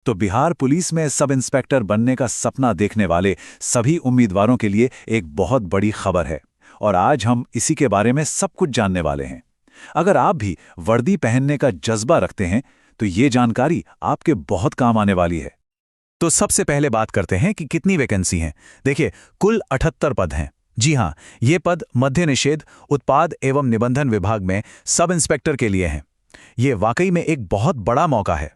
तो बिहार पुलिस में sub inspector बनने का सपना देखने वाले सभी उम्मीदवारों के लिए एक बहुत बड़ी खबर है और आज हम इसी के बारे में सब कुछ जानने वाले हैं। अगर आप भी वर्दी पहनने का जज्बा रखते हैं तो ये जानकारी आपके बहुत काम आने वाली है। तो सबसे पहले बात करते हैं कि कितनी वैकेंसी हैं। देखिए, कुल 78 पद हैं। जी हाँ, ये पद मद्य निषेध, उत्पाद एवं निबंधन विभाग में सब इंस्पेक्टर के लिए हैं। ये वाकई में एक बहुत बड़ा मौका है।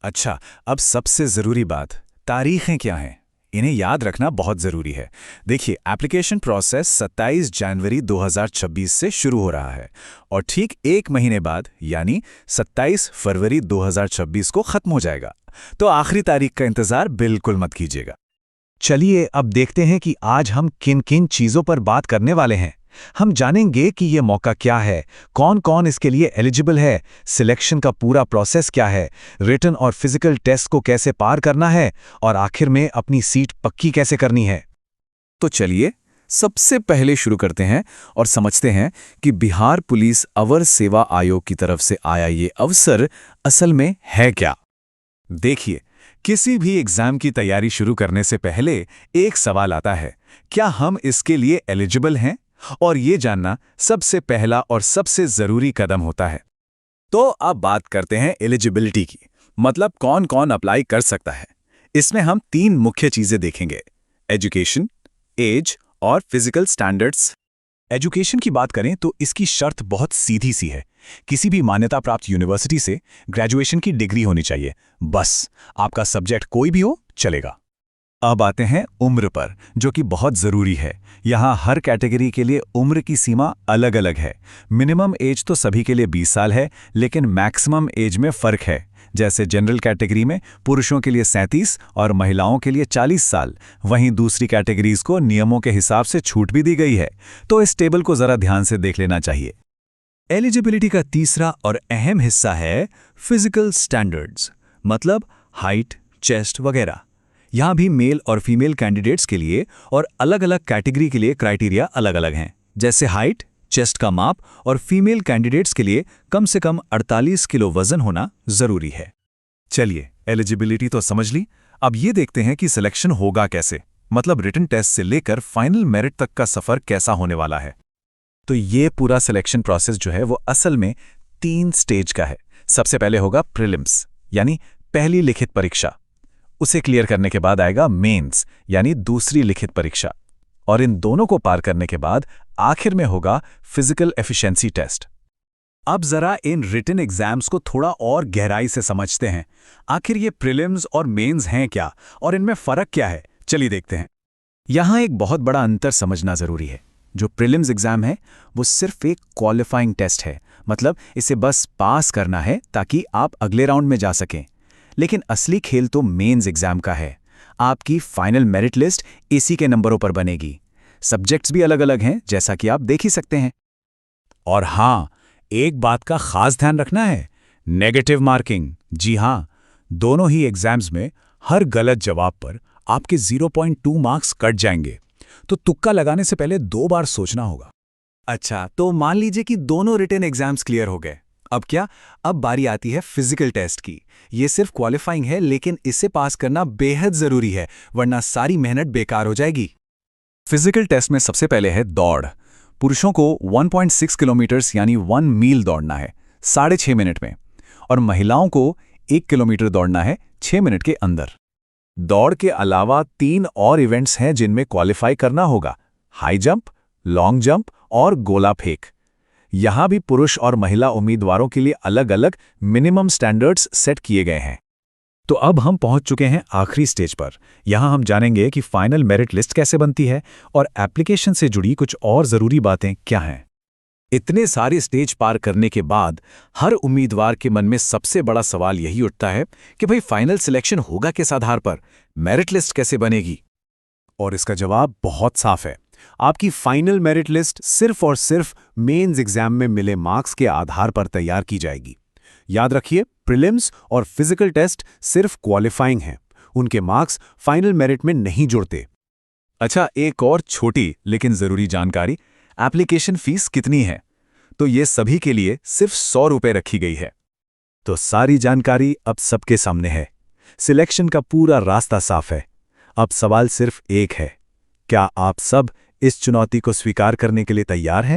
अच्छा, अब सबसे ज़रूरी बात, तारीखें क्या हैं? इन्हें याद रखना बहुत ज़रूरी है। देखिए, एप्लीकेशन प्रोसेस 27 जनवरी 2026 से शुरू हो रहा है और ठीक एक महीने बाद यानी 27 फरवरी 2026 को ख़त्म हो जाएगा। तो आखिरी तारीख का इंतज़ार बिल्कुल मत कीजिएगा। चलिए अब देखते हैं कि आज हम किन किन चीज़ों पर बात करने वाले हैं। हम जानेंगे कि ये मौका क्या है, कौन कौन इसके लिए एलिजिबल है, सिलेक्शन का पूरा प्रोसेस क्या है, रिटन और फिजिकल टेस्ट को कैसे पार करना है और आखिर में अपनी सीट पक्की कैसे करनी है। तो चलिए सबसे पहले शुरू करते हैं और समझते हैं कि बिहार पुलिस अवर सेवा आयोग की तरफ से आया ये अवसर असल में है क्या। देखिए, किसी भी एग्जाम की तैयारी शुरू करने से पहले एक सवाल आता है, क्या हम इसके लिए एलिजिबल हैं? और ये जानना सबसे पहला और सबसे जरूरी कदम होता है। तो अब बात करते हैं एलिजिबिलिटी की, मतलब कौन कौन अप्लाई कर सकता है। इसमें हम 3 मुख्य चीजें देखेंगे: एजुकेशन, एज और फिजिकल स्टैंडर्ड्स। एजुकेशन की बात करें तो इसकी शर्त बहुत सीधी सी है। किसी भी मान्यता प्राप्त यूनिवर्सिटी से ग्रेजुएशन की डिग्री होनी चाहिए। बस, आपका सब्जेक्ट कोई भी हो चलेगा। अब आते हैं उम्र पर, जो कि बहुत ज़रूरी है। यहाँ हर कैटेगरी के लिए उम्र की सीमा अलग अलग है। मिनिमम एज तो सभी के लिए 20 साल है, लेकिन मैक्सिमम एज में फ़र्क है। जैसे जनरल कैटेगरी में पुरुषों के लिए 37 और महिलाओं के लिए 40 साल। वहीं दूसरी कैटेगरीज को नियमों के हिसाब से छूट भी दी गई है। तो इस टेबल को ज़रा ध्यान से देख लेना चाहिए। एलिजिबिलिटी का तीसरा और अहम हिस्सा है फिजिकल स्टैंडर्ड्स, मतलब हाइट, चेस्ट वगैरह। यहाँ भी मेल और फीमेल कैंडिडेट्स के लिए और अलग-अलग कैटेगरी के लिए क्राइटेरिया अलग-अलग हैं। जैसे हाइट, चेस्ट का माप और फीमेल कैंडिडेट्स के लिए कम से कम 48 किलो वजन होना जरूरी है। चलिए, एलिजिबिलिटी तो समझ ली। अब ये देखते हैं कि सिलेक्शन होगा कैसे, मतलब रिटन टेस्ट से लेकर फाइनल मेरिट तक का सफर कैसा होने वाला है। तो ये पूरा सिलेक्शन प्रोसेस जो है वो असल में 3 स्टेज का है। सबसे पहले होगा प्रीलिम्स, यानी पहली लिखित परीक्षा। उसे क्लियर करने के बाद आएगा मेंस, यानी दूसरी लिखित परीक्षा। और इन दोनों को पार करने के बाद आखिर में होगा फिजिकल एफिशिएंसी टेस्ट। अब जरा इन रिटन एग्जाम्स को थोड़ा और गहराई से समझते हैं। आखिर ये प्रीलिम्स और मेंस हैं क्या और इनमें फर्क क्या है, चलिए देखते हैं। यहां एक बहुत बड़ा अंतर समझना जरूरी है। जो प्रीलिम्स एग्जाम है वो सिर्फ एक क्वालिफाइंग टेस्ट है, मतलब इसे बस पास करना है ताकि आप अगले राउंड में जा सकें। लेकिन असली खेल तो मेंस एग्जाम का है। आपकी फाइनल मेरिट लिस्ट इसी के नंबरों पर बनेगी। सब्जेक्ट्स भी अलग अलग हैं, जैसा कि आप देख ही सकते हैं। और हाँ, एक बात का खास ध्यान रखना है, नेगेटिव मार्किंग। जी हाँ, दोनों ही एग्जाम्स में हर गलत जवाब पर आपके 0.2 मार्क्स कट जाएंगे। तो तुक्का लगाने से पहले 2 बार सोचना होगा। अच्छा, तो मान लीजिए कि दोनों रिटन एग्जाम्स क्लियर हो गए। अब क्या? अब बारी आती है फिजिकल टेस्ट की। ये सिर्फ क्वालिफाइंग है, लेकिन इसे पास करना बेहद जरूरी है, वरना सारी मेहनत बेकार हो जाएगी। फिजिकल टेस्ट में सबसे पहले है दौड़। पुरुषों को 1.6 किलोमीटर यानी 1 मील दौड़ना है 6.5 मिनट में, और महिलाओं को 1 किलोमीटर दौड़ना है 6 मिनट के अंदर। दौड़ के अलावा 3 और इवेंट्स हैं जिनमें क्वालिफाई करना होगा: हाई जंप, लॉन्ग जंप और गोला फेंक। यहां भी पुरुष और महिला उम्मीदवारों के लिए अलग अलग मिनिमम स्टैंडर्ड्स सेट किए गए हैं। तो अब हम पहुंच चुके हैं आखिरी स्टेज पर। यहां हम जानेंगे कि फाइनल मेरिट लिस्ट कैसे बनती है और एप्लीकेशन से जुड़ी कुछ और जरूरी बातें क्या हैं। इतने सारे स्टेज पार करने के बाद हर उम्मीदवार के मन में सबसे बड़ा सवाल यही उठता है कि भाई फाइनल सिलेक्शन होगा किस आधार पर, मेरिट लिस्ट कैसे बनेगी? और इसका जवाब बहुत साफ है। आपकी फाइनल मेरिट लिस्ट सिर्फ और सिर्फ मेंस एग्जाम में मिले मार्क्स के आधार पर तैयार की जाएगी। याद रखिए, प्रीलिम्स और फिजिकल टेस्ट सिर्फ क्वालिफाइंग हैं, उनके मार्क्स फाइनल मेरिट में नहीं जुड़ते। अच्छा, एक और छोटी लेकिन जरूरी जानकारी, एप्लीकेशन फीस कितनी है? तो ये सभी के लिए सिर्फ 100 रुपये रखी गई है। तो सारी जानकारी अब सबके सामने है। सिलेक्शन का पूरा रास्ता साफ है। अब सवाल सिर्फ एक है, क्या आप सब इस चुनौती को स्वीकार करने के लिए तैयार हैं?